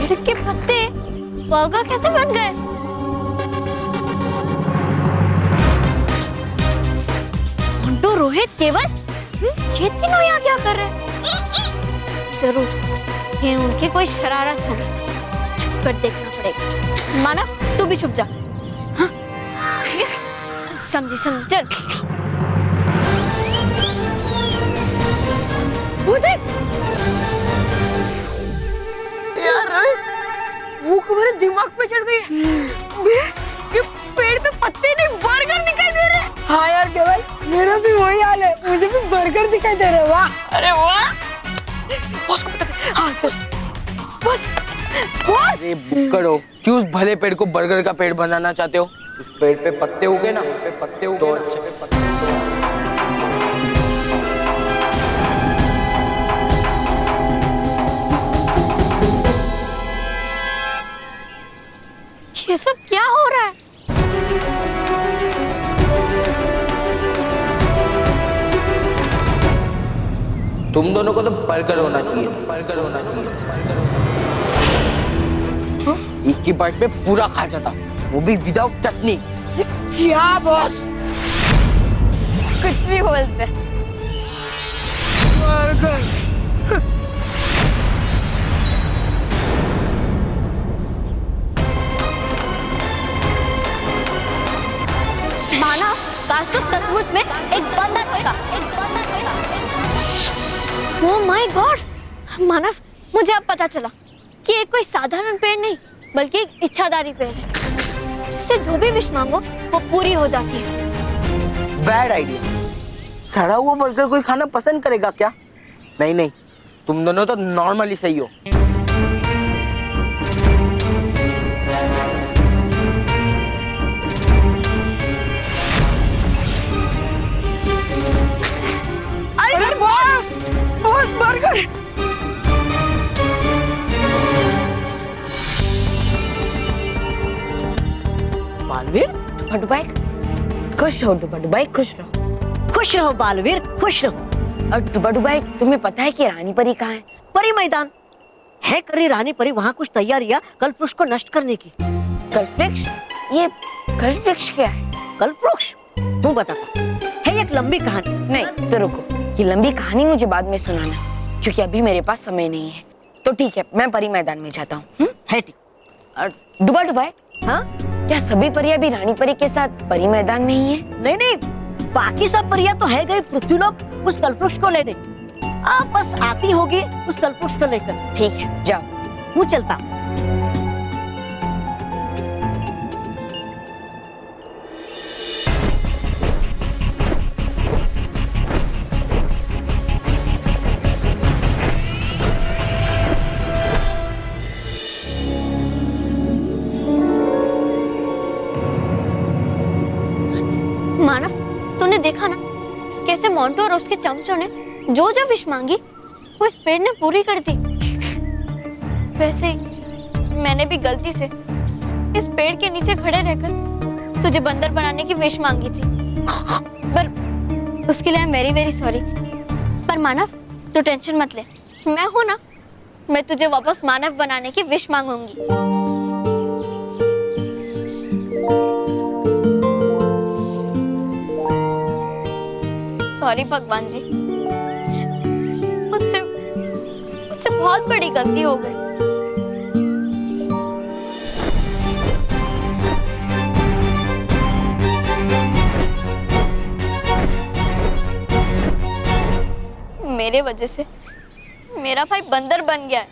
पेड़ के पत्ते बर्गर कैसे बन गए? मोंटू, रोहित, केवल ये तीनों यहाँ क्या कर रहे हैं? जरूर ये उनकी कोई शरारत होगी, छुप कर देखना पड़ेगा। मानव, तू भी छुप जा। हाँ? समझी समझी, चल। यार भूख मेरे दिमाग पे चढ़ गई है। ये पेड़ पे पत्ते नहीं बर्गर दिखाई दे रहे। हाँ यार केवल, मेरा भी वही हाल है, मुझे भी बर्गर दिखाई दे रहे। वाह, अरे वाह। बॉस को बता दे। हाँ चल। Boss, boss. अरे बुक्कड़ो, क्यों उस भले पेड़ को बर्गर का पेड़ बनाना चाहते हो? उस पेड़ पे पत्ते उगे ना, पे पत्ते उगे तो अच्छे पे पत्ते। ये सब क्या हो रहा है? तुम दोनों को तो बर्गर होना चाहिए, बर्गर होना चाहिए, बर्गर होना चाहिए। एक ही बाइट पे पूरा खा जाता, वो भी विदाउट चटनी। क्या बॉस? कुछ भी बोलते। बर्गर। मानव, काश तो सचमुच में एक बंदर होगा, एक बंदर होगा। Oh my God! मानव, मुझे अब पता चला कि ये कोई साधारण पेड़ नहीं, बल्कि एक इच्छाधारी पेड़ है, जिससे जो भी विश मांगो वो पूरी हो जाती है। Bad idea. सड़ा हुआ बर्गर कोई खाना पसंद करेगा क्या? नहीं नहीं, तुम दोनों तो नॉर्मली सही हो। अरे बॉस, बॉस बर्गर। बालवीर, डुबाई खुश रहो। डुबाई खुश रहो। खुश रहो बालवीर, खुश रहो। और डुबाई, तुम्हें पता है कि रानी परी कहाँ है? परी मैदान है करी रानी परी, वहाँ कुछ तैयारियां कल्पवृक्ष को नष्ट करने की। कल्पवृक्ष? ये कल्पवृक्ष क्या है? कल्पवृक्ष तू बताता है, एक लंबी कहानी। नहीं तो रुको, ये लंबी कहानी मुझे बाद में सुनाना, क्योंकि अभी मेरे पास समय नहीं है। तो ठीक है, मैं परी मैदान में जाता हूँ। है ठीक। और डुबाई, हाँ, क्या सभी परियां भी रानी परी के साथ परी मैदान में ही है? नहीं नहीं, बाकी सब परियां तो है गई पृथ्वीलोक उस कल्पवृक्ष को लेने। आप बस आती होगी उस कल्पवृक्ष को लेकर। ठीक है, जाओ। हूँ चलता हूँ। मानव, तूने देखा ना कैसे मोंटू और उसके चमचों ने जो जो विश मांगी वो इस पेड़ ने पूरी कर दी। वैसे ही मैंने भी गलती से इस पेड़ के नीचे खड़े रहकर तुझे बंदर बनाने की विश मांगी थी, पर उसके लिए I am very very sorry. पर मानव, तू टेंशन मत ले, मैं हूं ना, मैं तुझे वापस मानव बनाने की विश मांगूंगी। सॉरी भगवान जी, मुझसे बहुत बड़ी गलती हो गई। मेरे वजह से मेरा भाई बंदर बन गया है,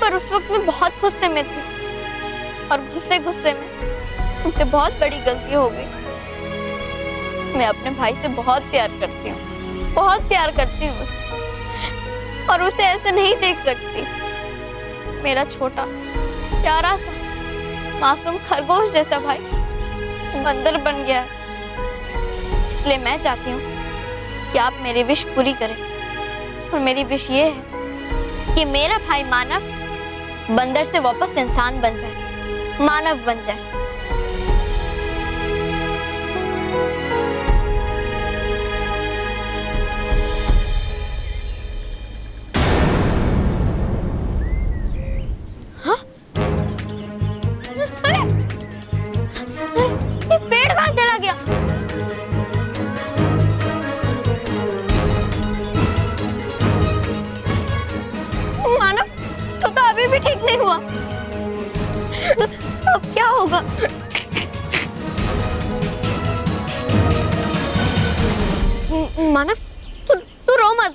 पर उस वक्त मैं बहुत गुस्से में थी और गुस्से में मुझसे बहुत बड़ी गलती हो गई। मैं अपने भाई से बहुत प्यार करती हूँ, बहुत प्यार करती हूँ उसे, और उसे ऐसे नहीं देख सकती। मेरा छोटा प्यारा सा मासूम खरगोश जैसा भाई बंदर बन गया है। इसलिए मैं चाहती हूँ कि आप मेरी विश पूरी करें, और मेरी विश ये है कि मेरा भाई मानव बंदर से वापस इंसान बन जाए, मानव बन जाए। मानव, तू रो मत,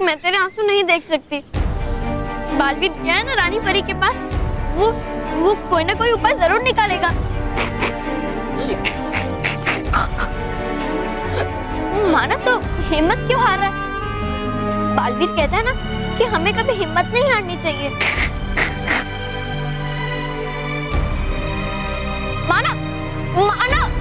मैं तेरे आंसू नहीं देख सकती। बालवीर गया है ना रानी परी के पास, वो कोई ना कोई उपाय जरूर निकालेगा। मानव तो हिम्मत क्यों हार रहा है? बालवीर कहता है ना कि हमें कभी हिम्मत नहीं हारनी चाहिए। मानव, मानव,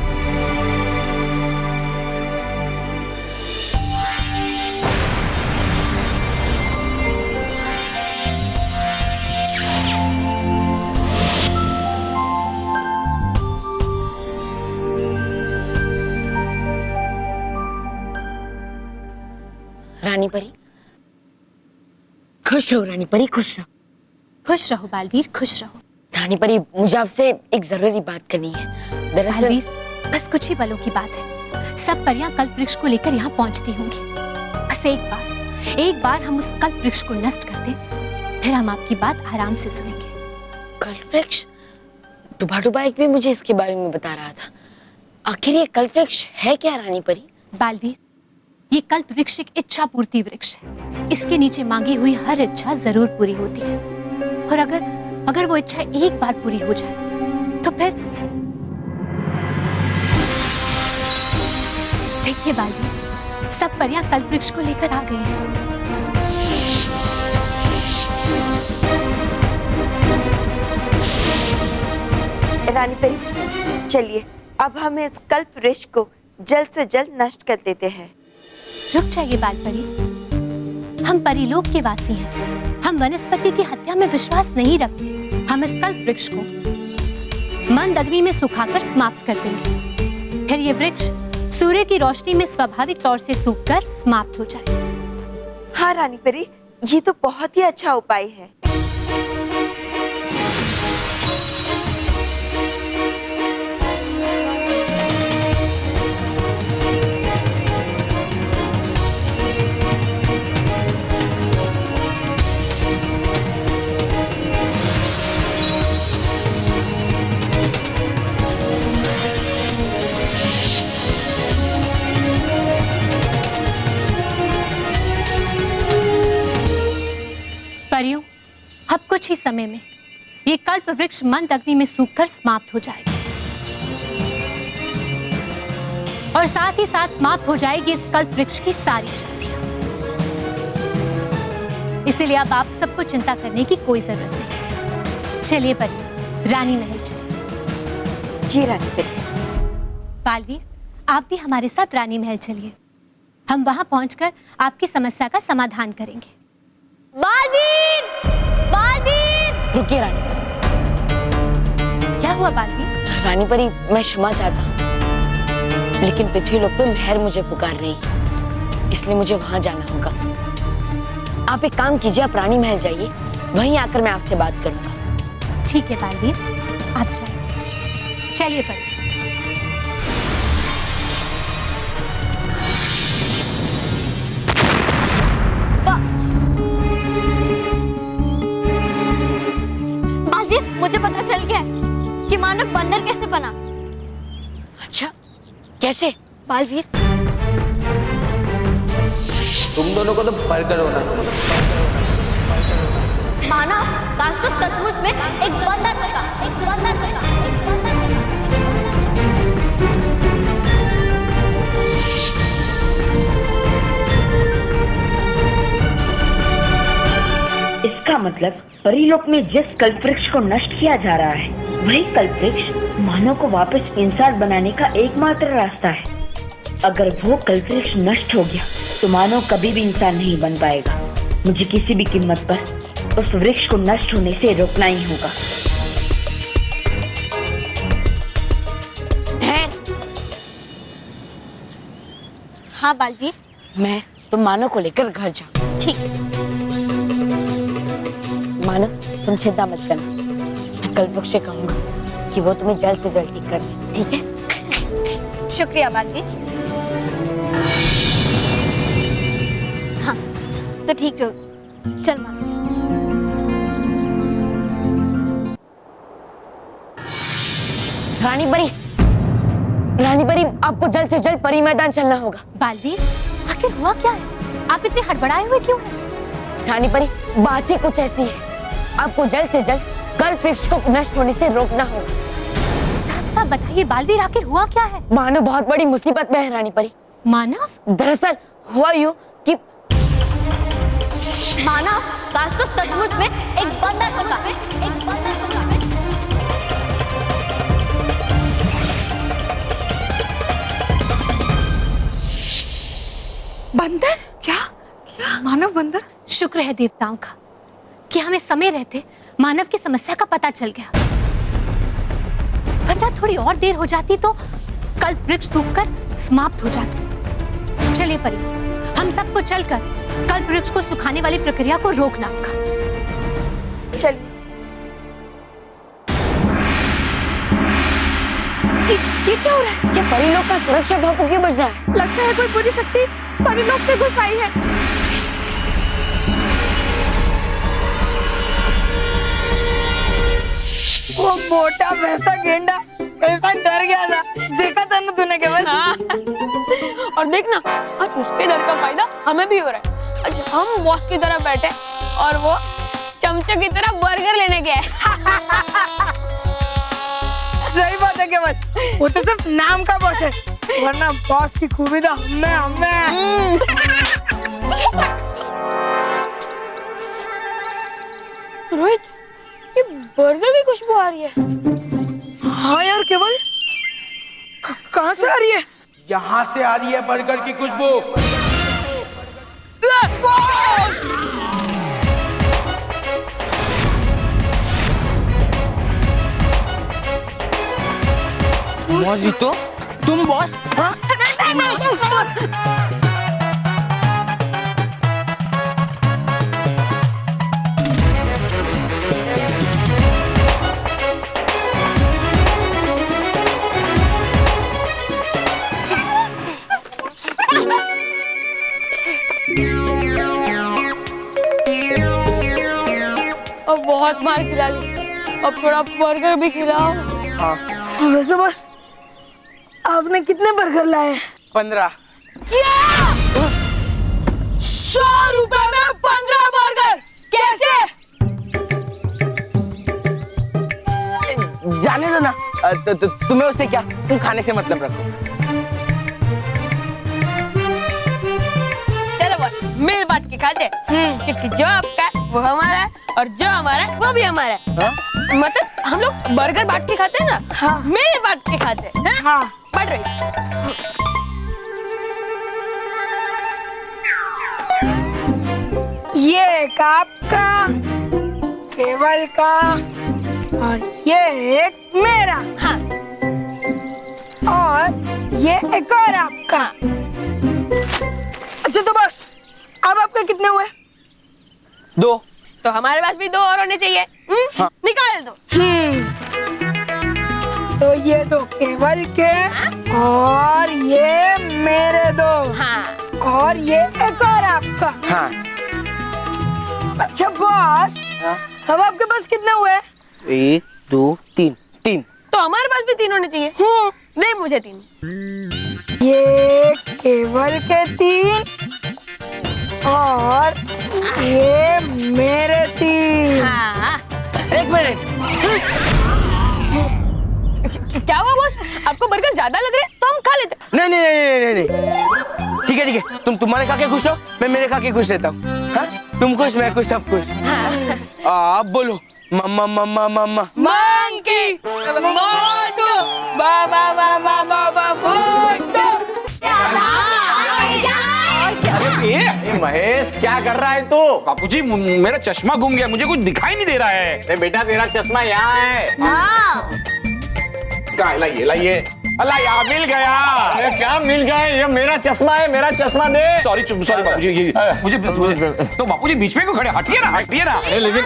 रानी परी, खुश रहो रानी परी, खुश रहो। खुश रहो बालवीर, खुश रहो। रानी परी, मुझे आपसे एक जरूरी बात करनी है। दरअसल बालवीर, बस कुछ ही पलों की बात है। सब परियां कल्प वृक्ष को लेकर यहाँ पहुंचती होंगी। बस एक बार हम उस कल्प वृक्ष को नष्ट कर दें, फिर हम आपकी बात आराम से सुनेंगे। कल्प वृक्ष? डुबा एक भी मुझे इसके बारे में बता रहा था। आखिर ये कल्प वृक्ष है क्या रानी परी? बालवीर, ये कल्प वृक्ष एक इच्छा पूर्ति वृक्ष है। इसके नीचे मांगी हुई हर इच्छा जरूर पूरी होती है, और अगर वो इच्छा एक बार पूरी हो जाए तो फिर देखिए बालवीर, सब परियां कल्प वृक्ष को लेकर आ गई हैं। रानी परी, चलिए अब हम इस कल्प वृक्ष को जल्द से जल्द नष्ट कर देते हैं। रुक जाइए बाल परी, हम परिलोक के वासी हैं। हम वनस्पति की हत्या में विश्वास नहीं रखते। हम इस कल्प वृक्ष को मंद अग्नि में सुखाकर समाप्त कर देंगे, फिर ये वृक्ष सूर्य की रोशनी में स्वाभाविक तौर से सूखकर समाप्त हो जाए। हाँ रानी परी, ये तो बहुत ही अच्छा उपाय है। परियों, अब कुछ ही समय में ये कल्प वृक्ष मंद अग्नि में सूखकर समाप्त हो जाएगा, और साथ ही साथ समाप्त हो जाएगी इस कल्प वृक्ष की सारी शक्तियां। इसीलिए अब आप सबको चिंता करने की कोई जरूरत नहीं। चलिए परियों, रानी महल चलिए। जी रानी परी। बालवीर, आप भी हमारे साथ रानी महल चलिए। हम वहां पहुंचकर आपकी समस्या का समाधान करेंगे। बालवीर, बालवीर! रुकिए रानी परी। क्या हुआ बालवीर? रानी परी, मैं क्षमा चाहता हूँ, लेकिन पृथ्वीलोक पे महर मुझे पुकार रही है, इसलिए मुझे वहां जाना होगा। आप एक काम कीजिए, आप रानी महल जाइए, वहीं आकर मैं आपसे बात करूंगा। ठीक है बालवीर, आप जाइए। चलिए परी। मुझे पता चल गया कि मानव बंदर कैसे बना। अच्छा, कैसे? बालवीर, तुम दोनों को तो बर्गर होना चाहिए। मानव काश तो सचमुच में एक बंदर होता, एक बंदर होता, एक बंदर होता। इसका मतलब परिलोक में जिस कल्पवृक्ष को नष्ट किया जा रहा है, वही कल्पवृक्ष मानव को वापस इंसान बनाने का एकमात्र रास्ता है। अगर वो कल्पवृक्ष नष्ट हो गया तो मानव कभी भी इंसान नहीं बन पाएगा। मुझे किसी भी कीमत पर उस वृक्ष को नष्ट होने से रोकना ही होगा। हाँ बालवीर, मैं तुम मानव को लेकर घर जाओ। ठीक है। मानव, तुम चिंता मत करना, मैं कल्पवृक्ष से कहूंगा कि वो तुम्हें जल्द से जल्द ठीक कर दे, ठीक है? शुक्रिया बालवीर। हाँ तो ठीक, चल मानव। रानी परी, आपको जल्द से जल्द परी मैदान चलना होगा। बालवीर, आखिर हुआ क्या है? आप इतने हड़बड़ाए हुए क्यों हैं? रानी परी, बात ही कुछ ऐसी है, आपको जल्द से जल्द कल्प वृक्ष को नष्ट होने से रोकना होगा। साफ साफ बताइए बालवीर, आखिर हुआ क्या है? मानव बहुत बड़ी मुसीबत में है रानी परी। मानव? दरअसल हुआ यूं कि मानव, काश तो सचमुच में एक बंदर होता। बंदर? क्या? मानव बंदर? शुक्र है देवताओं का कि हमें समय रहते मानव की समस्या का पता चल गया, वरना थोड़ी और देर हो जाती तो कल्प वृक्ष सूखकर समाप्त हो जाता। चलिए परी, हम सबको चलकर कल्प वृक्ष को सुखाने वाली प्रक्रिया को रोकना होगा। चलिए। ये क्या हो रहा है? ये परीलोक का सुरक्षा भोंपू क्यों बज रहा है? लगता है कोई बुरी शक्ति परीलोक में घुस आई है। वो मोटा वैसा गेंडा ऐसा डर गया था, देखा था ना तूने केवल? और देखना, आज उसके डर का फायदा हमें भी हो रहा है। आज हम बॉस की तरह बैठे और वो चमचे की तरह बर्गर लेने गए। सही बात है केवल, वो तो सिर्फ नाम का बॉस है, वरना बॉस की खूबी तो हमें रोहित, ये बर्गर की खुशबू आ रही है। हाँ यार केवल, कहाँ से आ रही है? यहाँ से आ रही है बर्गर की खुशबू। तो तुम बॉस? हाँ? अब बहुत मार खिला ली, अब थोड़ा बर्गर भी खिलाओ। हाँ। वैसे बस आपने कितने बर्गर लाए? 15। 100 रुपए में 15 बर्गर कैसे? जाने दो ना, तुम्हें उससे क्या, तुम खाने से मतलब रखो। चलो बस, मिल बांट के खाते हैं, क्योंकि जो आपका है वो हमारा है और जो हमारा है वो भी हमारा है। मतलब हम लोग बर्गर बांट के खाते हैं ना। हाँ। मिल बांट के खाते हैं। हाँ। बढ़ रही। ये एक आपका, केवल का, और ये एक मेरा। हाँ। और ये एक और आपका। अच्छा तो बस, अब आपके कितने हुए? 2। तो हमारे पास भी 2 और होने चाहिए। हाँ। निकाल दो। तो ये 2 केवल के, और ये मेरे 2। हाँ। और ये एक और आपका। हाँ। अच्छा बॉस, हाँ? अब आपके पास कितने हुए? 1 2 3। 3। तो हमारे पास भी 3 होने चाहिए। दे मुझे 3। ये केवल के 3, और ये मेरे 3। हाँ। 1 मिनट। क्या हुआ बॉस? आपको बर्गर ज्यादा लग रहे हैं तो हम खा लेते। नहीं नहीं नहीं नहीं नहीं, ठीक है ठीक है, तुम तुम्हारे खा के खुश हो, मैं मेरे खा के खुश रहता हूँ। हाँ? तुम खुश, मैं खुश, सब खुश। आप बोलो मम्मा मम्मा मम्मा। मंकी मोटू बाबा बाबा बाबा मोटू। ये महेश क्या कर रहा है तू? बापूजी मेरा चश्मा गुम गया, मुझे कुछ दिखाई नहीं दे रहा है। अरे बेटा तेरा चश्मा यहाँ है। कहाँ? लाइए लाइए। अल्लाह यहाँ मिल गया। अरे क्या मिल गया? ये मेरा चश्मा है, मेरा चश्मा दे। सॉरी सॉरी बापूजी, ये मुझे तो बापूजी बीच में क्यों खड़े? हटिए ना हटिए ना। लेकिन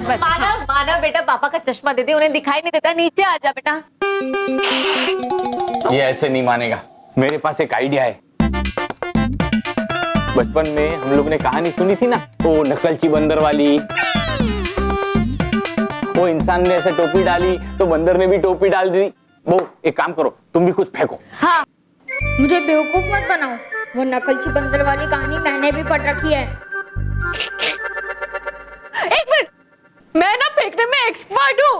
बस मानव बेटा, पापा का चश्मा दे दे, उन्हें दिखाई नहीं देता। नीचे आ जा बेटा। ये ऐसे नहीं मानेगा। मेरे पास एक आइडिया है। बचपन में हम लोग ने कहानी सुनी थी ना, वो नकलची बंदर वाली। वो इंसान ने ऐसे टोपी डाली तो बंदर ने भी टोपी डाल दी। वो एक काम करो, तुम भी कुछ फेंको। हाँ, मुझे बेवकूफ मत बनाओ, वो नकलची बंदर वाली कहानी मैंने भी पढ़ रखी है। एक मिनट, मैं ना फेंकने में एक्सपर्ट हूँ,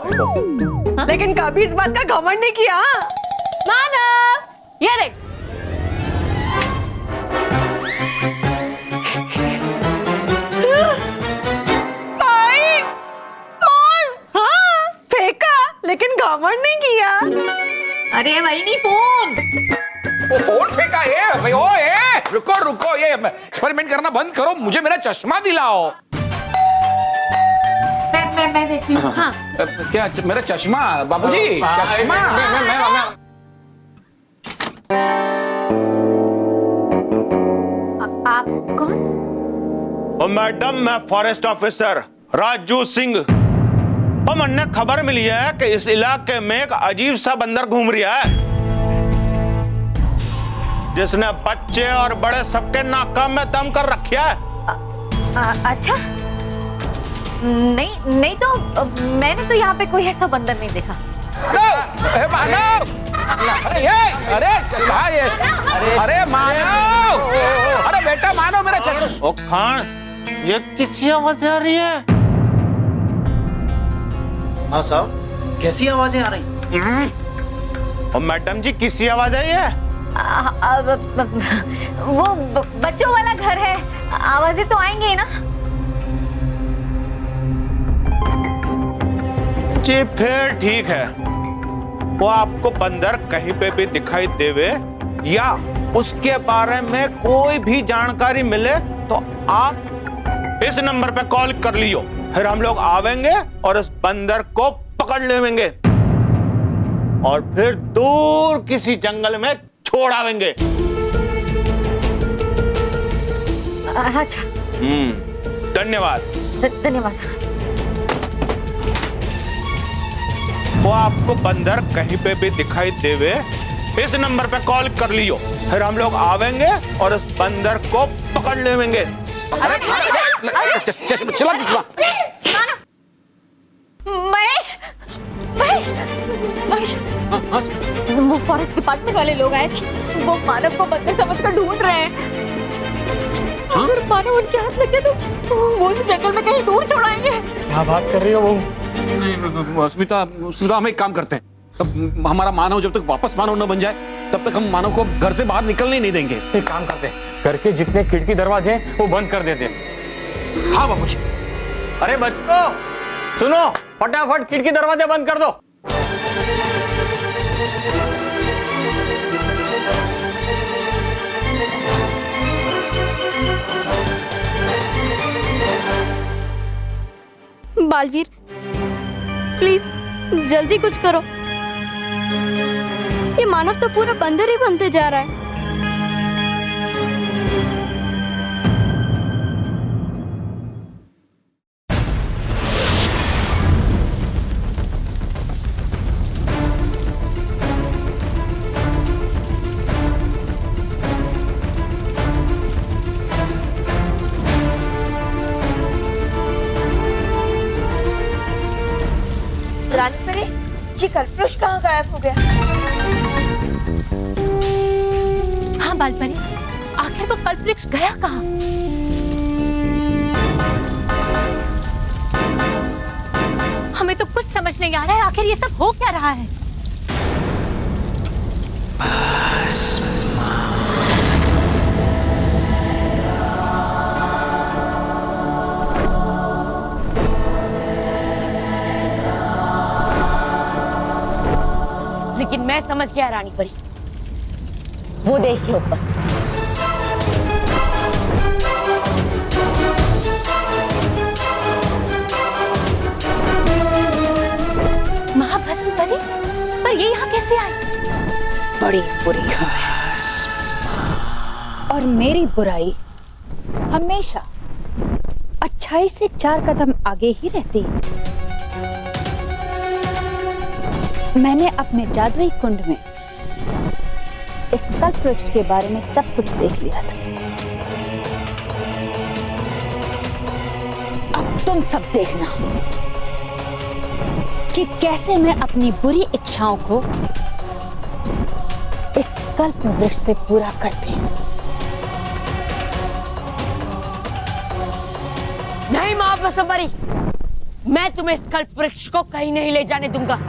लेकिन कभी इस बात का घमंड नहीं किया। मानव, ये देख। हाँ, फेंका लेकिन घमंड नहीं किया। अरे भाई नहीं फोन। वो फोन फेंका है भाई। ओ ए, रुको रुको, ये एक्सपेरिमेंट करना बंद करो, मुझे मेरा चश्मा दिलाओ। मैं देखती हूँ। हाँ। क्या मेरा चश्मा बाबूजी? चश्मा। आप कौन? ओ मैडम, मैं फॉरेस्ट ऑफिसर राजू सिंह। और मैंने खबर मिली है कि इस इलाके में एक अजीब सा बंदर घूम रहा है, जिसने बच्चे और बड़े सबके नाका में दम कर रखा है। अच्छा, नहीं तो मैंने तो यहाँ पे कोई ऐसा बंदर नहीं देखा। मानव, अरे मानव, अरे बेटा मानव, मेरा चश्मा। ओ खान, ये किसी आवाज आ रही है? हाँ साहब, कैसी आवाजें आ रही? और मैडम जी, किसी आवाज आई है? वो बच्चों वाला घर है, आवाजें तो आएंगी ना। जी फिर ठीक है। वो आपको बंदर कहीं पे भी दिखाई देवे या उसके बारे में कोई भी जानकारी मिले तो आप इस नंबर पे कॉल कर लियो, फिर हम लोग आवेंगे और उस बंदर को पकड़ लेंगे और फिर दूर किसी जंगल में छोड़ आवेंगे। अच्छा, धन्यवाद। धन्यवाद। वो आपको बंदर कहीं पे भी दिखाई देवे, इस नंबर पे कॉल कर लियो, फिर हम लोग आवेंगे और उस बंदर को पकड़ लेंगे। महेश, महेश, महेश, वो फॉरेस्ट डिपार्टमेंट वाले लोग आए थे, वो मानव को बंदर समझकर ढूंढ रहे हैं। अगर मानव उनके हाथ लग गया तो वो उस जंगल में कहीं दूर छोड़ाएंगे। क्या बात कर रही हो वो? स्मिता, हम एक काम करते हैं, तब हमारा मानव जब तक वापस मानव न बन जाए तब तक हम मानव को घर से बाहर निकलने ही नहीं देंगे। एक काम करते हैं, घर के जितने खिड़की दरवाजे हैं वो बंद कर देते हैं। हाँ बाबूजी। अरे बच्चों सुनो, फटाफट खिड़की दरवाजे बंद कर दो। बालवीर, प्लीज जल्दी कुछ करो, ये मानव तो पूरा बंदर ही बनते जा रहा है। रानी परी जी, कल्पवृक्ष कहाँ गायब हो गया? हाँ बालपरी, आखिर वो कल्पवृक्ष गया कहाँ? हमें तो कुछ समझ नहीं आ रहा है, आखिर ये सब हो क्या रहा है? लेकिन मैं समझ गया रानी परी, वो देखिए ऊपर। महाभस्म परी, पर ये यहाँ कैसे आई? बड़ी बुरी हूं मैं, और मेरी बुराई हमेशा अच्छाई से 4 कदम आगे ही रहती। मैंने अपने जादुई कुंड में इस कल्पवृक्ष के बारे में सब कुछ देख लिया था। अब तुम सब देखना, कि कैसे मैं अपनी बुरी इच्छाओं को इस कल्प वृक्ष से पूरा करती हूँ। नहीं माँ बसंबरी, मैं तुम्हें इस कल्प वृक्ष को कहीं नहीं ले जाने दूंगा।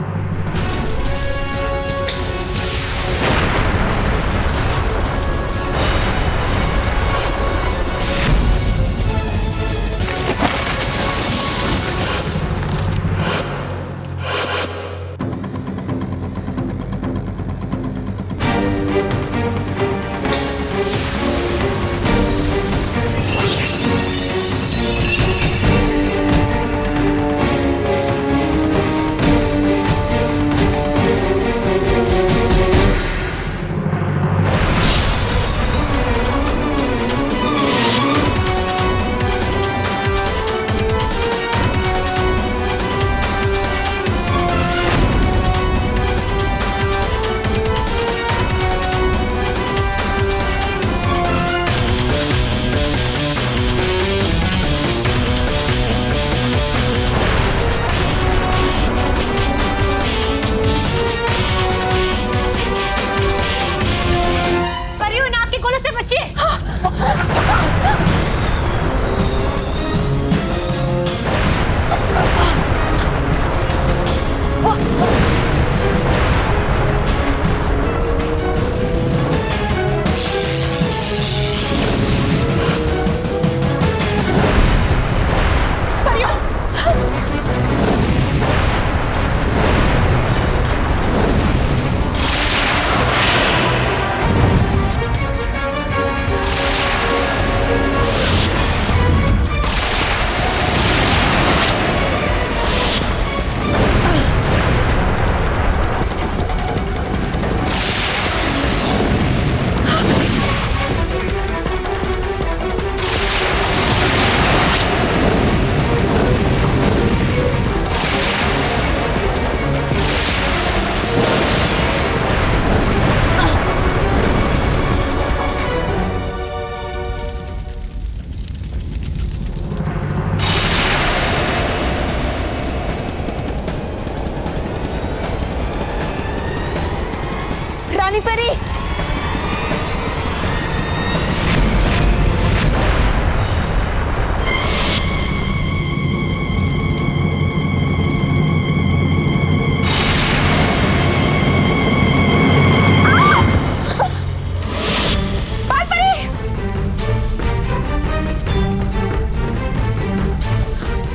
रानी परी,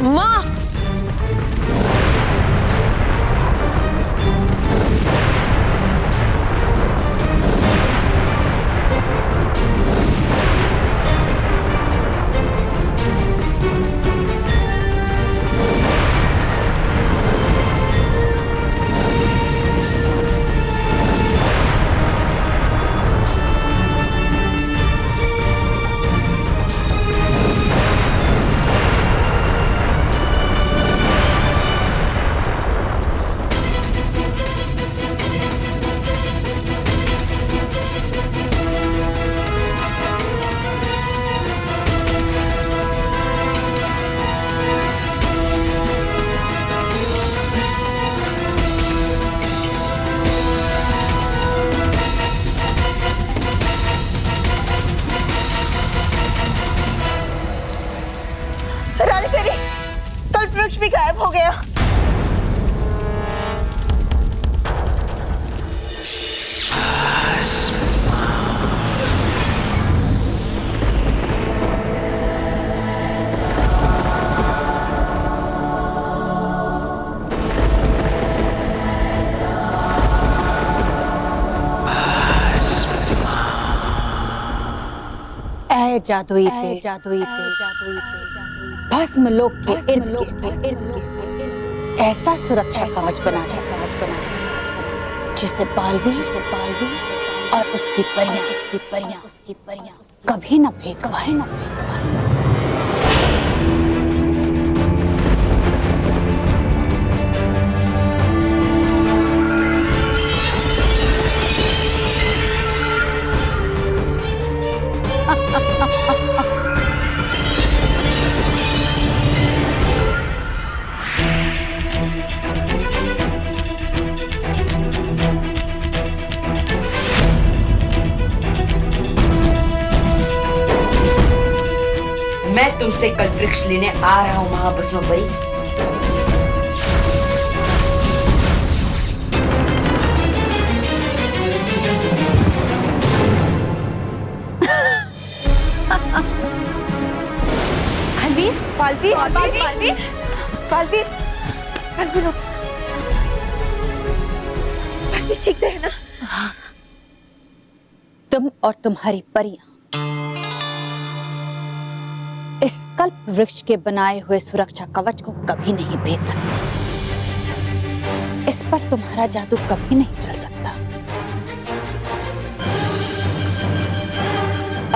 माँ, रानी पेरी, कल्प वृक्ष भी गायब हो गया। ऐ जादुई पे भस्म लोक के इर्द गिर्द ऐसा सुरक्षा कवच बना जिसे बालवी और उसकी परियां कभी न भेद पाए। मैं तुमसे कल वृक्ष लेने आ रहा हूँ महाभस्म परी। बालवीर, बालवीर, बालवीर, बालवीर, बालवीर उठ। बालवीर ठीक तो है ना? तुम और तुम्हारी परियां इस कल्प वृक्ष के बनाए हुए सुरक्षा कवच को कभी नहीं भेद सकते। इस पर तुम्हारा जादू कभी नहीं चल सकता।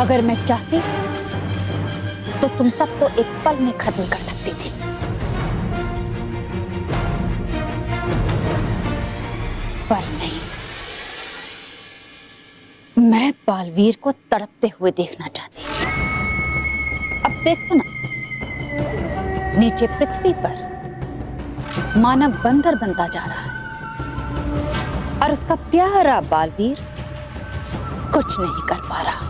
अगर मैं चाहती तो तुम सबको एक पल में खत्म कर सकती थी, पर नहीं। मैं बालवीर को तड़पते हुए देखना चाहती हूँ। अब देखो ना, नीचे पृथ्वी पर मानव बंदर बनता जा रहा है और उसका प्यारा बालवीर कुछ नहीं कर पा रहा,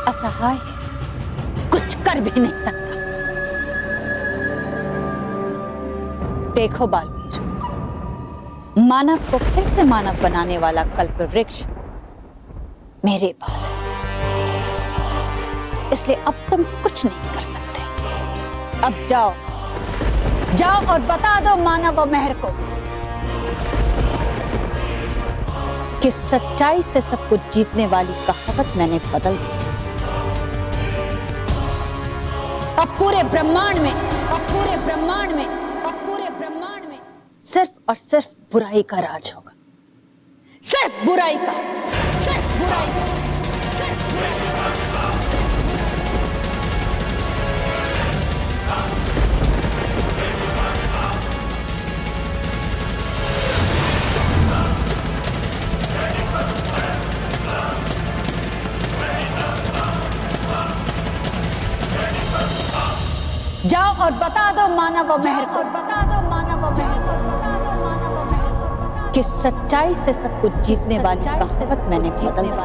असहाय है, कुछ कर भी नहीं सकता। देखो बालवीर, मानव को फिर से मानव बनाने वाला कल्प वृक्ष मेरे पास है, इसलिए अब तुम कुछ नहीं कर सकते। अब जाओ, जाओ और बता दो मानव और मेहर को कि सच्चाई से सब कुछ जीतने वाली कहावत मैंने बदल दी। अब पूरे ब्रह्मांड में, अब पूरे ब्रह्मांड में, अब पूरे ब्रह्मांड में सिर्फ और सिर्फ बुराई का राज होगा। सिर्फ बुराई का, सिर्फ बुराई का, सिर्फ बुराई का। जाओ और बता दो मानव और मेहर को, बता दो मानव और मेहर को, बता दो मानव और मेहर को, कि सच्चाई से सब कुछ जीतने वाली कहावत मैंने बदल दी।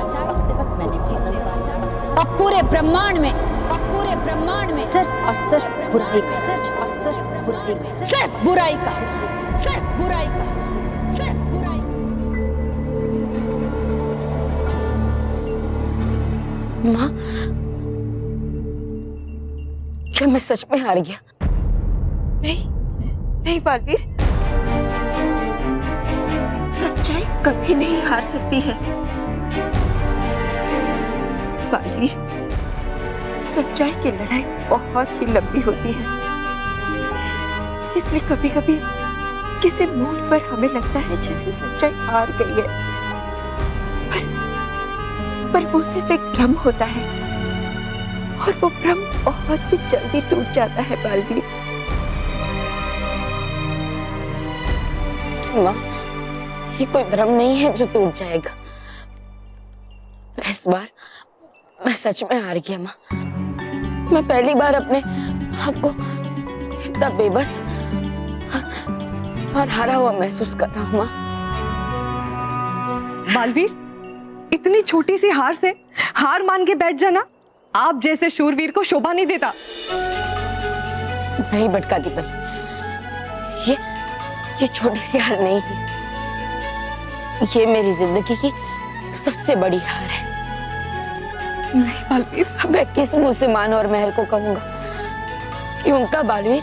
अब पूरे ब्रह्मांड में, अब पूरे ब्रह्मांड में सिर्फ और सिर्फ बुराई का, सिर्फ और सिर्फ बुराई का, सिर्फ बुराई का, सिर्फ बुराई का, सिर्फ बुराई। माँ, क्या मैं सच में हार गया? नहीं, नहीं बालवीर, सच्चाई कभी नहीं हार सकती है। बालवीर, सच्चाई की लड़ाई बहुत ही लंबी होती है, इसलिए कभी कभी किसी मोड़ पर हमें लगता है जैसे सच्चाई हार गई है, पर वो सिर्फ एक भ्रम होता है और वो भ्रम बहुत ही जल्दी टूट जाता है बालवीर। माँ, ये कोई भ्रम नहीं है जो टूट जाएगा। इस बार मैं सच में हार गया माँ। मैं पहली बार अपने आप को इतना बेबस और हारा हुआ महसूस कर रहा हूँ माँ। बालवीर, इतनी छोटी सी हार से हार मान के बैठ जाना आप जैसे शूरवीर को शोभा नहीं देता। नहीं बटका दीपल, ये छोटी सी हार नहीं है, ये मेरी जिंदगी की सबसे बड़ी हार है। नहीं बालवीर, मैं किस मुंह से मान और मेहर को कहूंगा कि उनका बालवीर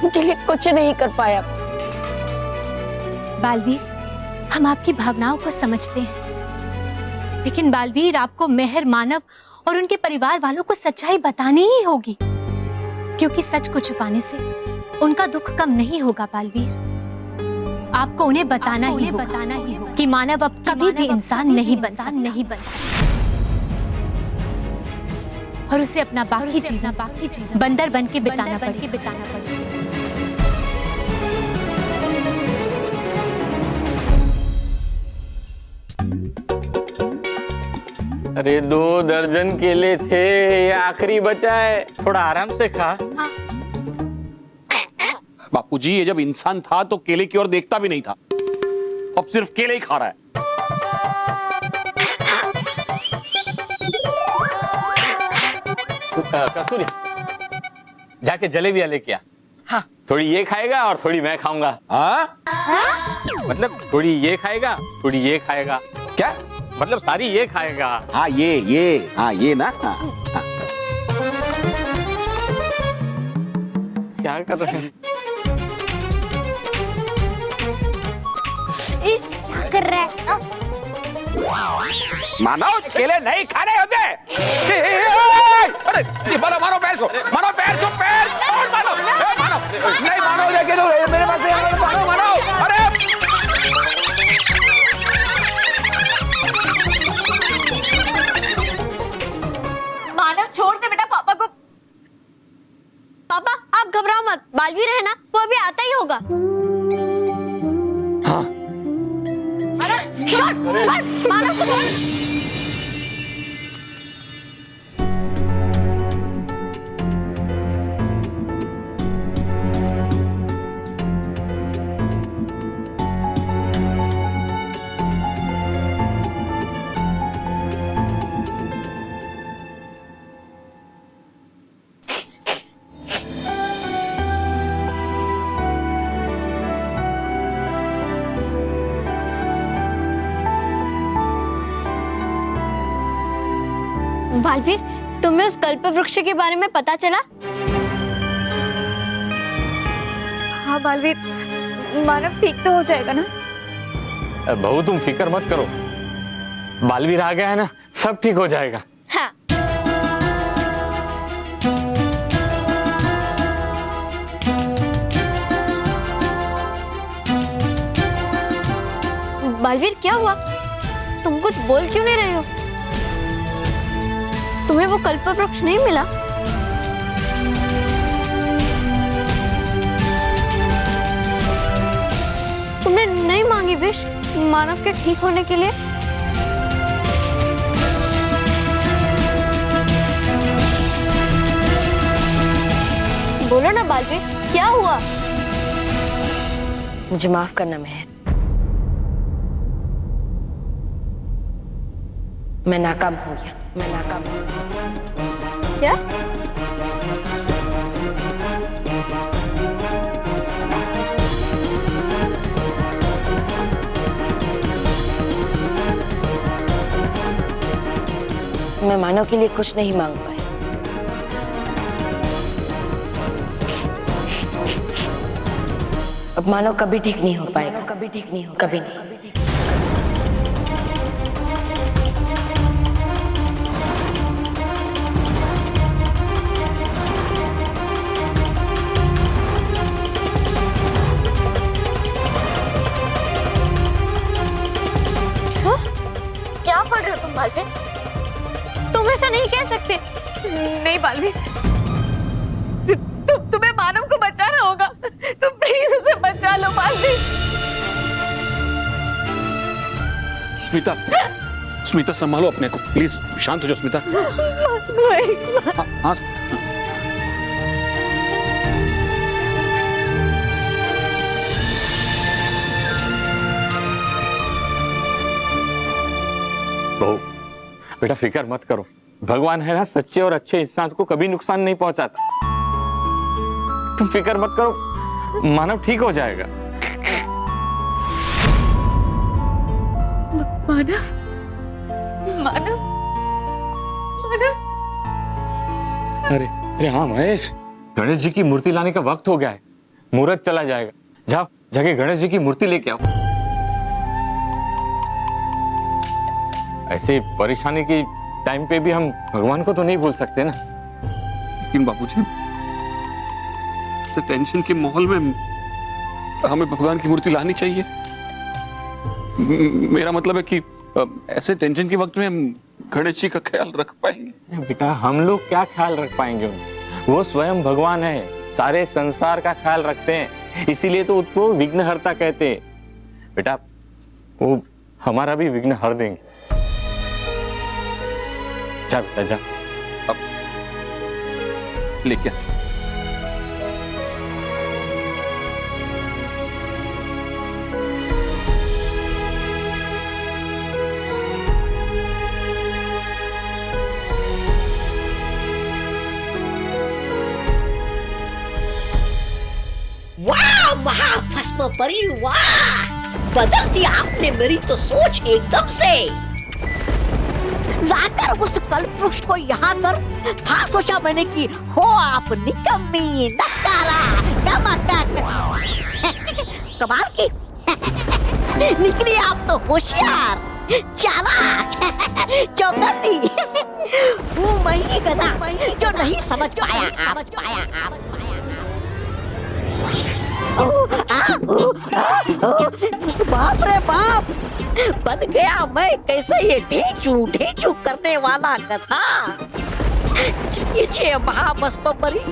उनके लिए कुछ नहीं कर पाया। बालवीर, हम आपकी भावनाओं को समझते हैं, लेकिन बालवीर आपको मेहर, मानव और उनके परिवार वालों को सच्चाई बतानी ही होगी, क्योंकि सच को छुपाने से उनका दुख कम नहीं होगा। बालवीर, आपको उन्हें बताना ही होगा कि मानव अब कभी भी इंसान नहीं बन सकता और उसे अपना बाकी जीवन बंदर बन के बिताना पड़ेगा। अरे 2 दर्जन केले थे, ये आखिरी बचा है, थोड़ा आराम से खा। बापूजी, ये जब इंसान था तो केले की ओर देखता भी नहीं था, अब सिर्फ केले ही खा रहा है। कस्तूरी, जाके जलेबियां लेके आ। हाँ। थोड़ी ये खाएगा और थोड़ी मैं खाऊंगा। हाँ? मतलब थोड़ी ये खाएगा, थोड़ी ये खाएगा। क्या मतलब सारी ये खाएगा। हाँ ये ना। हाँ। क्या कर रहे हैं? कर रहा है। मानो केले नहीं खाने होते। अरे ये मारो पैर को, मारो पैर को, पैर और मारो, मारो नहीं मानो देखे तो मेरे पास मारो। अरे मानव छोड़ दे बेटा पापा को। पापा आप घबराओ मत, बालवीर है ना, वो अभी आता ही होगा। हाँ। छोड़ मानव को छोड़। बालवीर, तुम्हें उस कल्प वृक्ष के बारे में पता चला? हाँ बालवीर, मानव ठीक तो हो जाएगा ना? बहू तुम फिक्र मत करो, बालवीर आ गया है ना, सब ठीक हो जाएगा। हाँ। बालवीर क्या हुआ? तुम कुछ बोल क्यों नहीं रहे हो? तुम्हें वो कल्प वृक्ष नहीं मिला? तुमने नहीं मांगी विश मानव के ठीक होने के लिए? बोलो ना बालवीर, क्या हुआ? मुझे माफ करना मेहर, मैं नाकाम हो गया। क्या? मैं मानव के लिए कुछ नहीं मांग पाया। अब मानव कभी ठीक नहीं हो पाएगा, कभी नहीं। क्या पढ़ रहे हो तुम बालवीर? तुम ऐसा नहीं कह सकते। नहीं बालवीर, तुम्हें मानव को बचाना होगा। तुम प्लीज उसे बचा लो बालवीर। स्मिता संभालो अपने को, प्लीज शांत हो जाओ स्मिता। हाँ बहू बेटा फिक्र मत करो, भगवान है ना सच्चे और अच्छे इंसान को कभी नुकसान नहीं पहुंचाता। तुम फिक्र मत करो, मानव ठीक हो जाएगा। मानव अरे हाँ महेश, गणेश जी की मूर्ति लाने का वक्त हो गया है, मुहूर्त चला जाएगा। जाओ जाके गणेश जी की मूर्ति लेके आओ। ऐसे परेशानी की टाइम पे भी हम भगवान को तो नहीं भूल सकते ना। लेकिन बाबूजी, ऐसे टेंशन के माहौल में हमें भगवान की मूर्ति लानी चाहिए। मेरा मतलब है कि ऐसे टेंशन के वक्त में गणेश जी का ख्याल रख पाएंगे? बेटा हम लोग क्या ख्याल रख पाएंगे उनका? वो स्वयं भगवान है, सारे संसार का ख्याल रखते हैं, इसीलिए तो उसको विघ्नहर्ता कहते हैं। बेटा वो हमारा भी विघ्न हर देंगे। जा बेटा जा। अब लेके भस्म परी, वाह! बदल दिया आपने मेरी तो सोच एकदम से। लाकर उस कल्प वृक्ष को यहाँ कर था सोचा मैंने कि हो आप निकम्मी, नकारा, कमाल की निकली आप तो होशियार, चालाक, चौकन्नी। वो मैं गधा जो नहीं समझ पाया। बाप रे बाप, बन गया मैं कैसे ये ढेंचू करने वाला गधा। ये महाभस्म परी,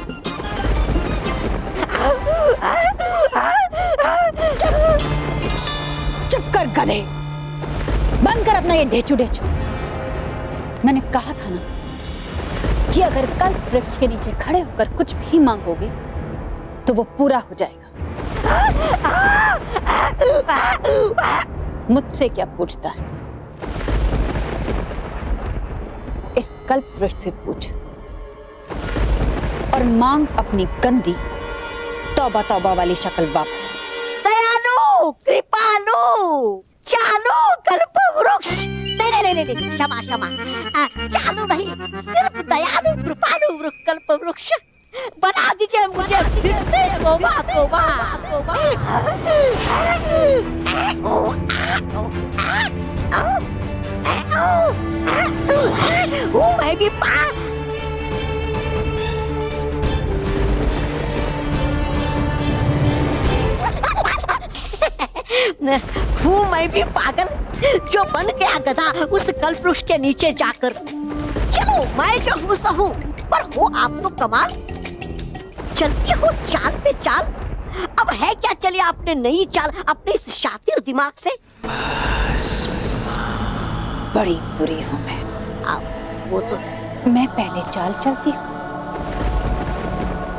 चुप कर गधे, बंद कर अपना ये ढेचू। मैंने कहा था ना कि अगर कल्प वृक्ष के नीचे खड़े होकर कुछ भी मांगोगे तो वो पूरा हो जाएगा। मुझसे क्या पूछता है? इस कल्प वृक्ष से पूछ और मांग अपनी गंदी तौबा तौबा वाली शक्ल वापस। दयालु, कृपालु, चालू कल्प वृक्ष। नहीं, क्षमा। चालू नहीं, सिर्फ दयालु कृपालु कल्प वृक्ष बना दीजिए मुझे फिर से। तौबा। मैं भी हूँ मैं भी पागल जो बन गया गधा उस कल्प वृक्ष के नीचे जाकर। चलो मैं जो हूँ सहूँ, पर हो आप तो कमाल, चलती हो चाल पे चाल। अब है क्या चली आपने नई चाल अपने इस शातिर दिमाग से। बड़ी बुरी हूँ मैं। वो तो मैं पहले चाल चलती हूँ,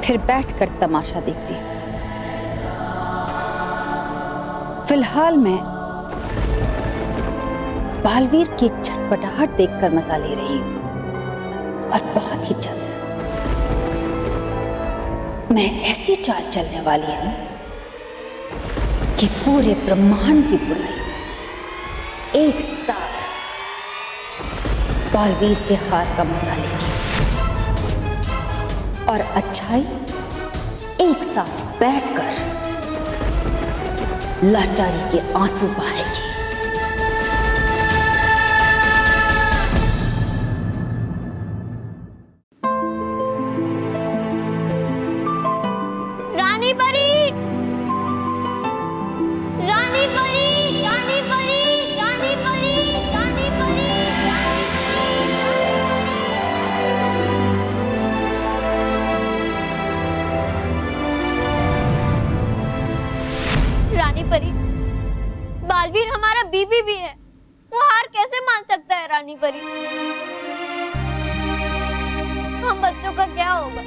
फिर बैठकर तमाशा देखती हूँ। फिलहाल मैं बालवीर की छटपटाहट देखकर मजा ले रही हूँ, और बहुत ही जल्द मैं ऐसी चाल चलने वाली हूँ कि पूरे ब्रह्मांड की बुराई एक साथ बालवीर के हार का मजा लेगी, और अच्छाई एक साथ बैठकर लाचारी के आंसू बहाएगी। रानी परी, रानी परी, रानी परी, रानी परी, रानी परी, रानी परी, बालवीर हमारा बीबी भी है, वो हार कैसे मान सकता है? रानी परी, हम बच्चों का क्या होगा?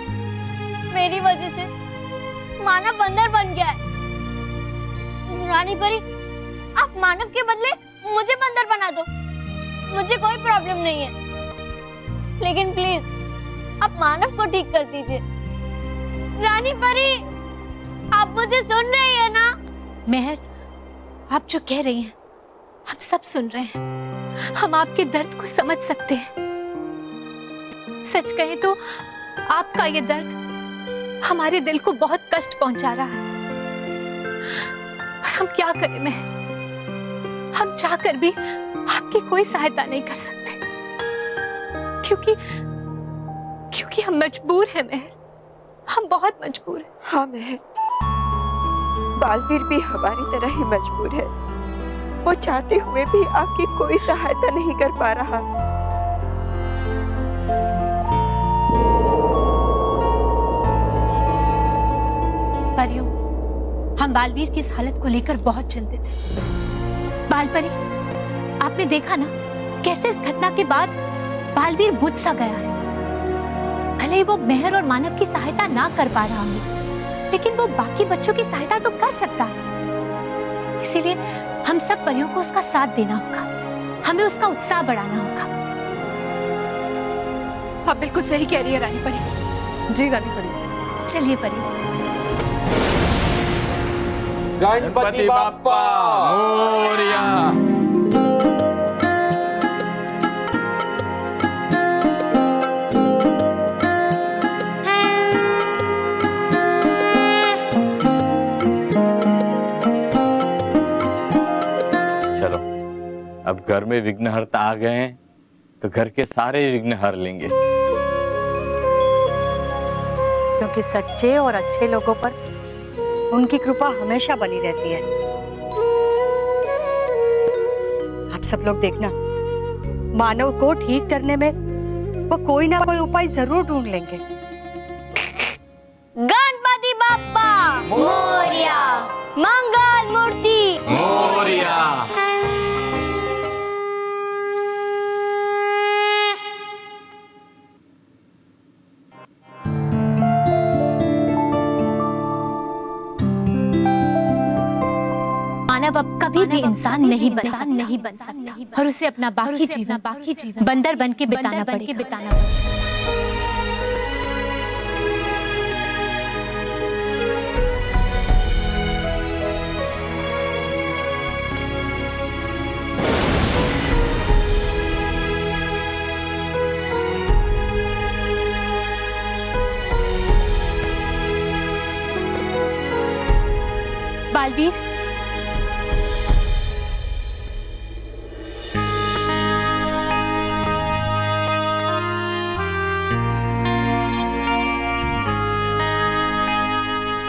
मेरी वजह से मानव बंदर बन गया है। रानी परी, आप मानव के बदले मुझे बंदर बना दो, मुझे कोई प्रॉब्लम नहीं है, लेकिन प्लीज आप मानव को ठीक कर दीजिए। रानी परी, आप मुझे सुन रही है ना? मेहर, आप जो कह रही हैं हम सब सुन रहे हैं, हम आपके दर्द को समझ सकते हैं। सच कहें तो आपका ये दर्द हमारे दिल को बहुत कष्ट पहुंचा रहा है, और हम क्या करें मेहर, हम चाहकर भी आपकी कोई सहायता नहीं कर सकते, क्योंकि हम मजबूर हैं मेहर, हम बहुत मजबूर हैं। हाँ मेहर, बालवीर भी हमारी तरह ही मजबूर है। वो चाहते हुए भी आपकी कोई सहायता नहीं कर पा रहा। परियों, हम बालवीर की इस हालत को लेकर बहुत चिंतित हैं। बालपरी, आपने देखा ना कैसे इस घटना के बाद बालवीर बुझ सा गया है। भले ही वो मेहर और मानव की सहायता ना कर पा रहा हो, लेकिन वो बाकी बच्चों की सहायता तो कर सकता है। इसीलिए हम सब परियों को उसका साथ देना होगा, हमें उसका उत्साह बढ़ाना होगा। आप बिल्कुल सही कह रही है रानी परी। जी रानी परी। चलिए परियों। गणपति बाप्पा मोरया। चलो, अब घर में विघ्नहर्ता आ गए हैं तो घर के सारे विघ्न हर लेंगे। क्योंकि सच्चे और अच्छे लोगों पर उनकी कृपा हमेशा बनी रहती है। आप सब लोग देखना, मानव को ठीक करने में वो कोई ना कोई उपाय जरूर ढूंढ लेंगे। गणपति बाप्पा मोरया, मंगल मूर्ति मोरया। मानव अब कभी भी इंसान नहीं बन सकता और उसे अपना बाकी जीवन बंदर बन के बिताना पड़ेगा। बालवीर,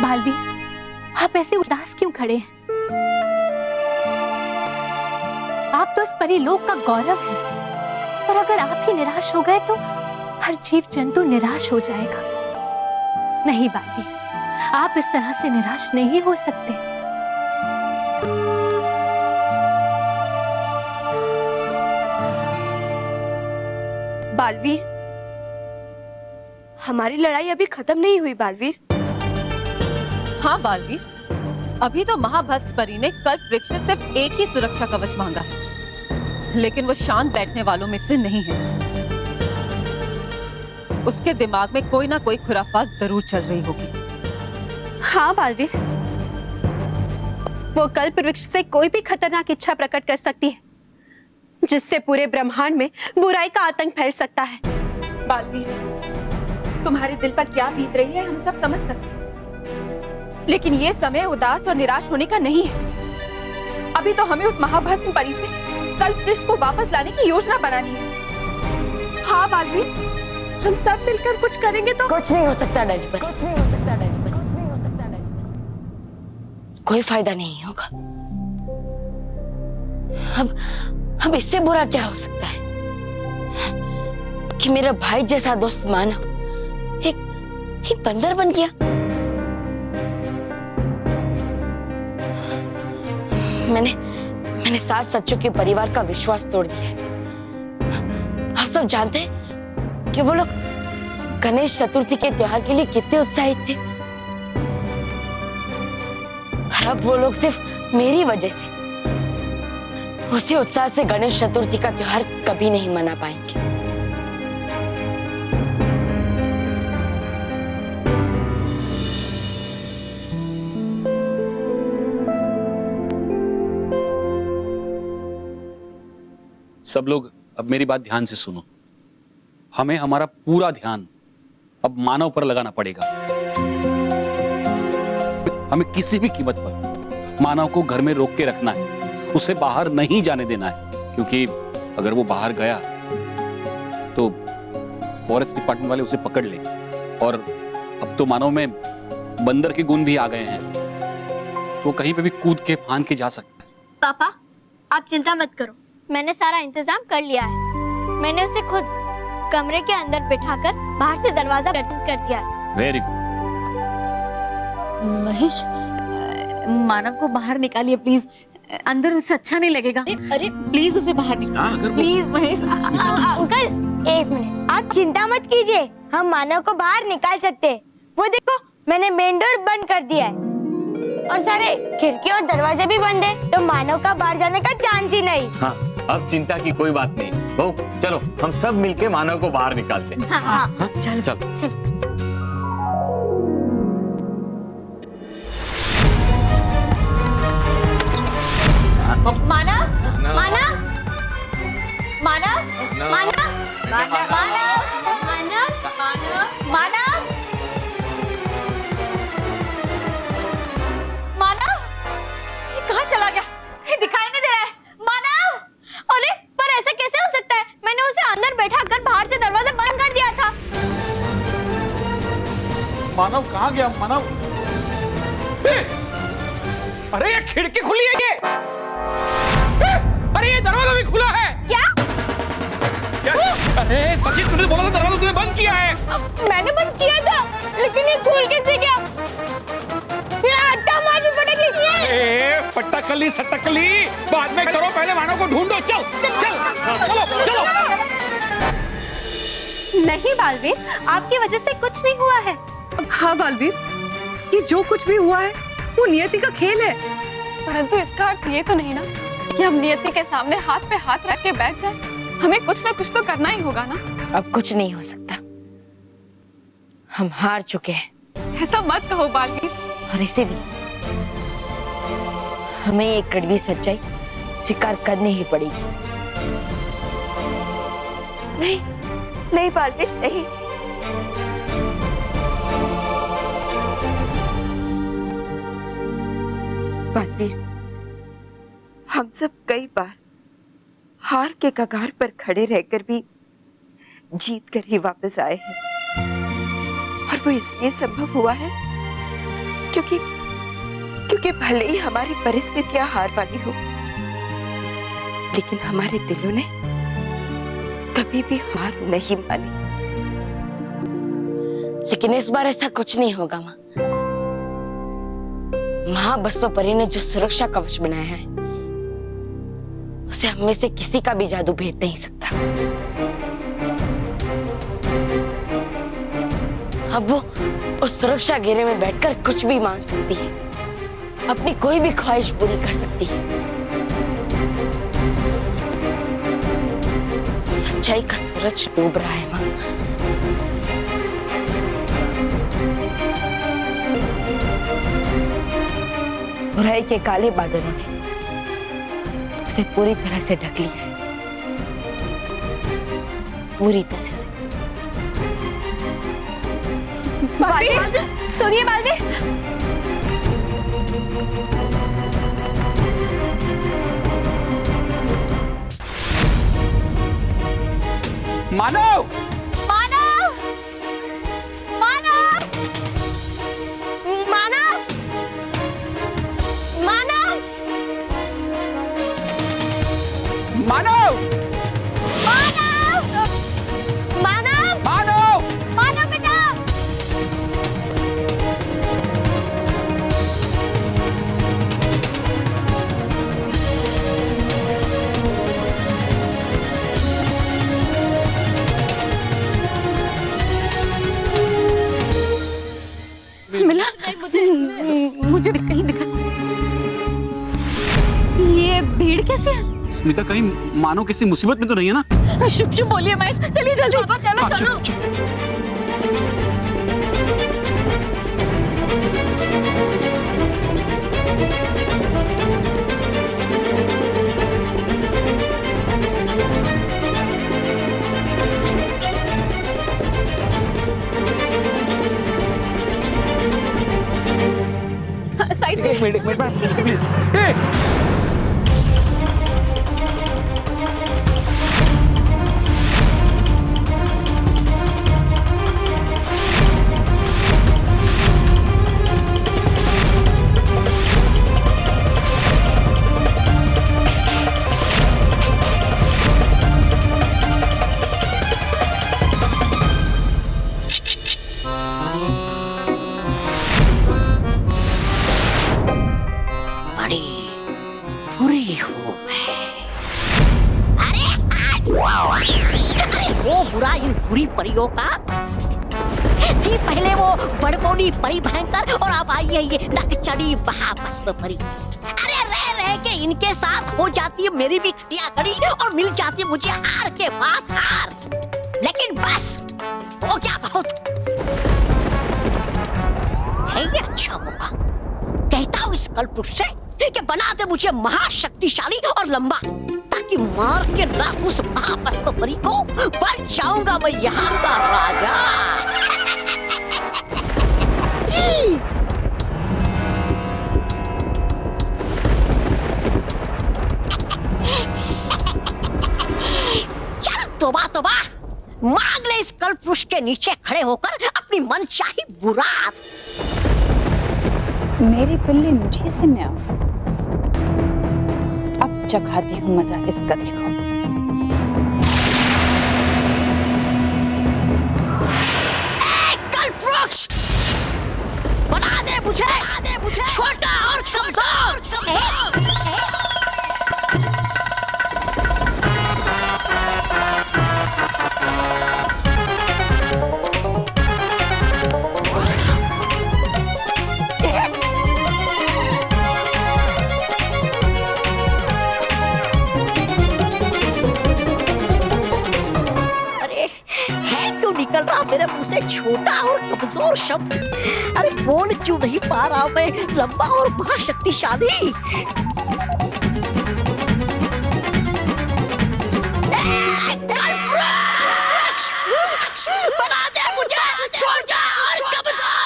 बालवीर, आप ऐसे उदास क्यों खड़े हैं? आप तो इस परीलोक का गौरव हैं, और अगर आप ही निराश हो गए तो हर जीव जंतु निराश हो जाएगा। नहीं बालवीर, आप इस तरह से निराश नहीं हो सकते। बालवीर, हमारी लड़ाई अभी खत्म नहीं हुई बालवीर। हाँ बालवीर, अभी तो महाभस्म परी ने कल्प वृक्ष से सिर्फ एक ही सुरक्षा कवच मांगा है, लेकिन वो शांत बैठने वालों में से नहीं है। उसके दिमाग में कोई ना कोई खुराफात जरूर चल रही होगी। हाँ बालवीर, वो कल्प वृक्ष से कोई भी खतरनाक इच्छा प्रकट कर सकती है, जिससे पूरे ब्रह्मांड में बुराई का आतंक फैल सकता है। बालवीर, तुम्हारे दिल पर क्या बीत रही है हम सब समझ सकते हैं, लेकिन ये समय उदास और निराश होने का नहीं है। अभी तो हमें उस महाभस्म परी से कल्प वृक्ष को वापस लाने की योजना बनानी है। हाँ बालवीर, हम सब मिलकर कुछ करेंगे तो कुछ नहीं हो सकता डजबर, कोई फायदा नहीं होगा। अब इससे बुरा क्या हो सकता है कि मेरा भाई जैसा दोस्त मानव एक बंदर बन गया। मैंने सास सच्चों के परिवार का विश्वास तोड़ दिया है। आप सब जानते हैं कि वो लोग गणेश चतुर्थी के त्योहार के लिए कितने उत्साहित थे, और अब वो लोग सिर्फ मेरी वजह से उसी उत्साह से गणेश चतुर्थी का त्योहार कभी नहीं मना पाएंगे। सब लोग अब मेरी बात ध्यान से सुनो। हमें हमारा पूरा ध्यान अब मानव पर लगाना पड़ेगा। हमें किसी भी कीमत पर मानव को घर में रोक के रखना है, उसे बाहर नहीं जाने देना है, क्योंकि अगर वो बाहर गया तो फॉरेस्ट डिपार्टमेंट वाले उसे पकड़ लेंगे, और अब तो मानव में बंदर के गुण भी आ गए हैं, तो कहीं पे भी कूद के फांद के जा सकता है। पापा, आप चिंता मत करो, मैंने सारा इंतजाम कर लिया है। मैंने उसे खुद कमरे के अंदर बिठाकर बाहर से दरवाजा कर दिया है। Very good. महेश, मानव को बाहर निकालिए प्लीज, अंदर उसे अच्छा नहीं लगेगा। अरे प्लीज उसे बाहर निकालिए प्लीज महेश। अंकल एक मिनट, आप चिंता मत कीजिए, हम मानव को बाहर निकाल सकते हैं। वो देखो, मैंने मेन डोर बंद कर दिया है और सारे खिड़की और दरवाजे भी बंद है, तो मानव का बाहर जाने का चांस ही नहीं। हाँ, अब चिंता की कोई बात नहीं। बहू चलो, हम सब मिलके मानव को बाहर निकालते हैं। हाँ, चल चल चल। मानव मानव No. मानव मानव No. मानव मानव मानव मानव ये कहाँ चला गया? ये दिखाई नहीं दे रहा है। मानव! अरे पर ऐसा कैसे हो सकता है? मैंने उसे अंदर बैठा कर बाहर से दरवाजा बंद कर दिया था। मानव कहाँ गया? मानव, अरे ये खिड़की खुली है ये। अरे ये दरवाजा भी खुला है। क्या? अरे सचिन, तूने बोला था दरवाजा तूने बंद किया है। मैंने बंद किया था, लेकिन ये खुल कैसे गया? ये आटा मारनी पड़ेगी। ए पटकली सटकली बाद में करो, पहले मानव को ढूंढो। चल चल चलो चलो। नहीं बालवीर, आपकी वजह से कुछ नहीं हुआ है। हाँ बालवीर, ये जो कुछ भी हुआ है वो नियति का खेल है। परंतु इसका अर्थ ये तो नहीं ना कि हम नियति के सामने हाथ पे हाथ रख के बैठ जाएं। हमें कुछ ना कुछ तो करना ही होगा ना। अब कुछ नहीं हो सकता, हम हार चुके हैं। ऐसा मत कहो बालवीर। और इसीलिए हमें ये कड़वी सच्चाई स्वीकार करनी ही पड़ेगी। नहीं नहीं बालवीर, नहीं। बालवीर, हम सब कई बार हार के कगार पर खड़े रहकर भी जीत कर ही वापस आए हैं, और वो इसलिए संभव हुआ है क्योंकि भले ही हमारी परिस्थितियां हार वाली हो, लेकिन हमारे दिलों ने कभी भी हार नहीं मानी। लेकिन इस बार ऐसा कुछ नहीं होगा माँ। महाभस्म परी ने जो सुरक्षा कवच बनाया है उसे हम में से किसी का भी जादू भेद नहीं सकता। अब वो उस सुरक्षा घेरे में बैठकर कुछ भी मांग सकती है, अपनी कोई भी ख्वाहिश पूरी कर सकती है। सच्चाई का सूरज डूब रहा है माँ। बुराई के काले बादलों ने उसे पूरी तरह से ढक लिया है, पूरी तरह से। बालवीर, सुनिए बालवीर। मानव मानव! मानव! मानव! मानव! मानव मानव! मानव! मानव मानव बेटा! मिला? मुझे भी कहीं दिखा। ये भीड़ कैसे है? स्मिता, कहीं मानो किसी मुसीबत में तो नहीं है ना? शुभ शुभ बोलिए महेश, चलिए जल्दी। चलो हाँ, चलो। साइड एक मिनट प्लीज। वो बुरा इन बुरी परियों का जी, पहले वो बड़बोनी परी भयंकर, और अब आई है ये नकचड़ी महाभस्म परी। अरे रह रह के इनके साथ हो जाती है मेरी भी खटिया खड़ी, और मिल जाती है मुझे हार के बाद हार। लेकिन बस हो क्या बहुत है ये अच्छा मौका। कहता हूँ इस कलपुरुष से कि बना दे मुझे महाशक्तिशाली और लंबा, ताकि मार के रात उस महाभस्म परी को बन जाऊंगा मैं यहाँ का राजा। चल तोबा तोबा, मांग ले इस कल्पवृक्ष के नीचे खड़े होकर अपनी मनचाही मुराद। मेरी पिल्ली मुझे से मैं आऊं, अब चखाती हूँ मजा इस गधे को। कल्पवृक्ष बना दे मुझे छोटा और कमजोर। निकल रहा मेरे मुंह से छोटा और कमजोर शब्द। अरे बोल क्यों नहीं पा रहा मैं लंबा और महाशक्तिशाली। बना दे मुझे छोटा और कमजोर।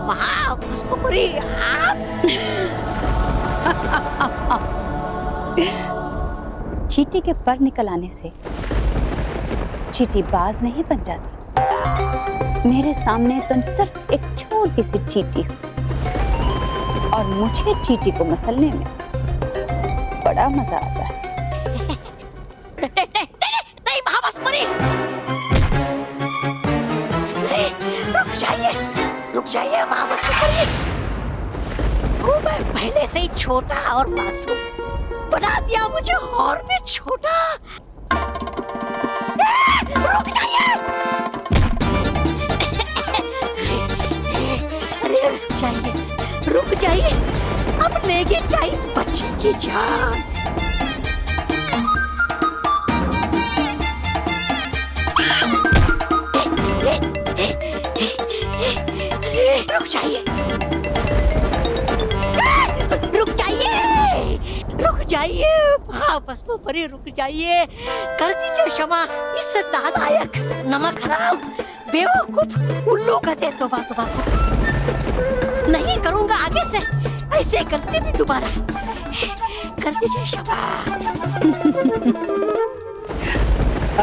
महाभस्मपरी आप? चींटी के पर निकल आने से चींटी बाज नहीं बन जाती। मेरे सामने तुम सिर्फ एक छोटी सी चींटी हो और मुझे चींटी को मसलने में बड़ा मजा आता है। नहीं महाभस्मपरी, रुक जाइए महाभस्मपरी। वो मैं पहले से ही छोटा और मासूम, बना दिया मुझे और भी छोटा। रुक जाइए। अरे रुक जाइए, अब लेंगे क्या इस बच्चे की जान। रुक जाइए महाभस्मपरी, रुक जाइए। कर दीजिए क्षमा इस नालायक, नमक हराम, बेवकूफ उल्लू गधे तौबा को। नहीं करूंगा आगे से ऐसे गलती भी दोबारा। कर दीजिए क्षमा।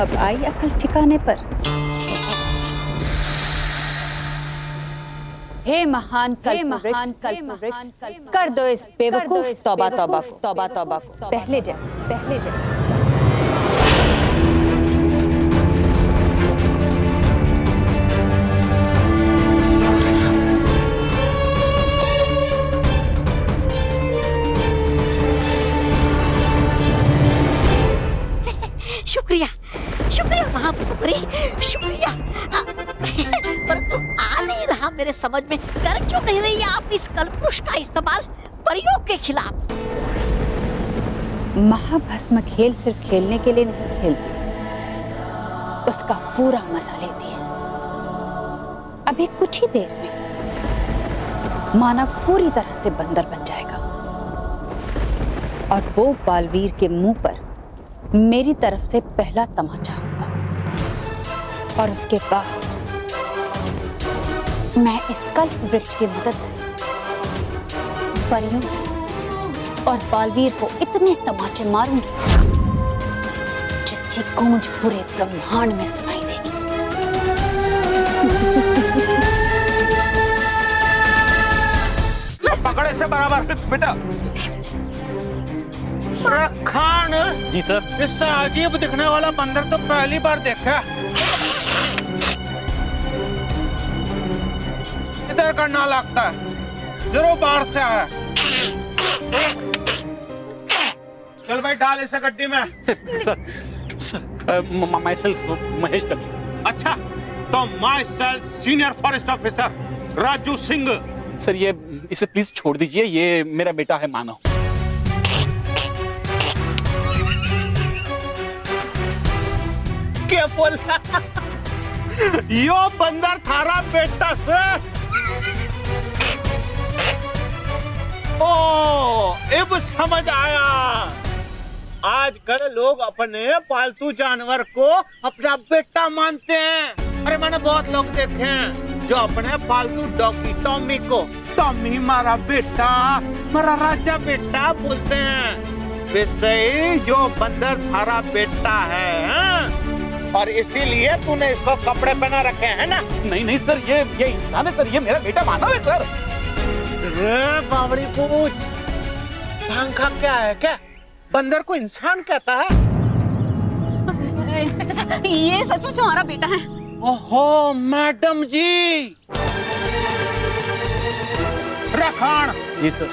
अब आई अकल ठिकाने पर। हे महान कल्पवृक्ष, कर दो इस बेवकूफ तौबा को पहले जैसे। शुक्रिया महाभस्मपरी, शुक्रिया। परंतु आ नहीं रहा मेरे समझ में, कर क्यों नहीं रही आप इस कल्पवृक्ष का इस्तेमाल परियों के खिलाफ? महाभस्म खेल सिर्फ खेलने के लिए नहीं खेलती, उसका पूरा मजा लेती है। अभी कुछ ही देर में मानव पूरी तरह से बंदर बन जाएगा और वो बालवीर के मुंह पर मेरी तरफ से पहला तमाचा होगा और उसके बाद मैं इस कल्प वृक्ष की मदद से परियों और बालवीर को इतने तमाचे मारूंगी जिसकी गूंज पूरे ब्रह्मांड में सुनाई देगी। पकड़े से बराबर बेटा। खान जी सर। इससे अजीब दिखने वाला बंदर तो पहली बार देखा। इधर करना लगता है, जरूर बाहर से आया। चल भाई डाल इसे गड्डी में। माई सेल्फ महेश कल। अच्छा तो my self senior forest officer Raju Singh. Sir ये इसे प्लीज छोड़ दीजिए, ये मेरा बेटा है मानव। क्या बोला? यो बंदर थारा बेटा सर। ओ अब समझ आया। आजकल लोग अपने पालतू जानवर को अपना बेटा मानते हैं। अरे मैंने बहुत लोग देखे हैं जो अपने पालतू डॉगी टॉमी को टॉमी हमारा बेटा, हमारा राजा बेटा बोलते हैं। वैसे ही यो बंदर थारा बेटा है, हाँ? और इसीलिए तूने इसको कपड़े पहना रखे हैं ना? नहीं नहीं सर, ये इंसान है सर, ये मेरा बेटा मानव है सर। रे बावड़ी पूछ, पंखा क्या है? क्या बंदर को इंसान कहता है? इंस्पेक्टर साहब, ये सचमुच हमारा बेटा है। ओहो मैडम जी। रखान जी सर।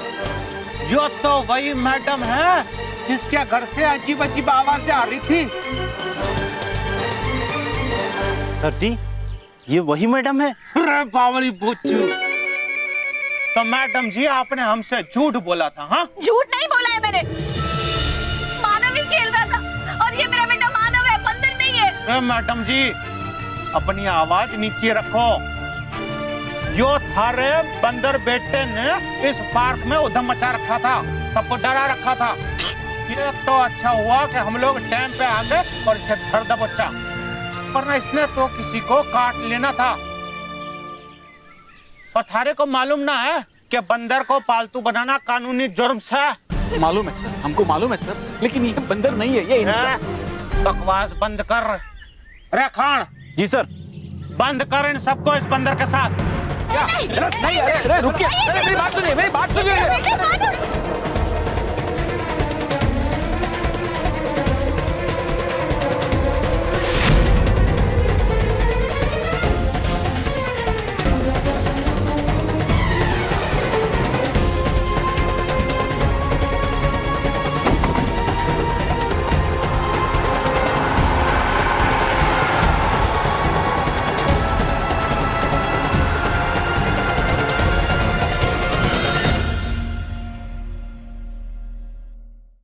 यो तो वही मैडम है जिसके घर से अजीब अजीब आवाजें आ रही थी। सर जी, ये वही मैडम है। अरे बावली बुच्चू, तो मैडम जी आपने हमसे झूठ बोला था? हाँ, झूठ नहीं बोला है मैंने, मानव ही खेल रहा था और ये मेरा बेटा मानव है, बंदर नहीं है। अरे मैडम जी अपनी आवाज नीचे रखो। यो थारे बंदर बेटे ने इस पार्क में उधम मचा रखा था, सबको डरा रखा था। ये तो अच्छा हुआ कि हम लोग टाइम पे आ गए और इसे धर दबोचा, वरना इसने तो किसी को काट लेना था। और थारे को मालूम ना है कि बंदर को पालतू बनाना कानूनी जुर्म है? मालूम है सर, हमको मालूम है सर, लेकिन ये बंदर नहीं है, ये इंसान। बकवास बंद कर। रे खान जी सर। बंद कर इन सबको इस बंदर के साथ। नहीं, अरे रुकिए, अरे मेरी बात सुनिए, मेरी बात सुनिए।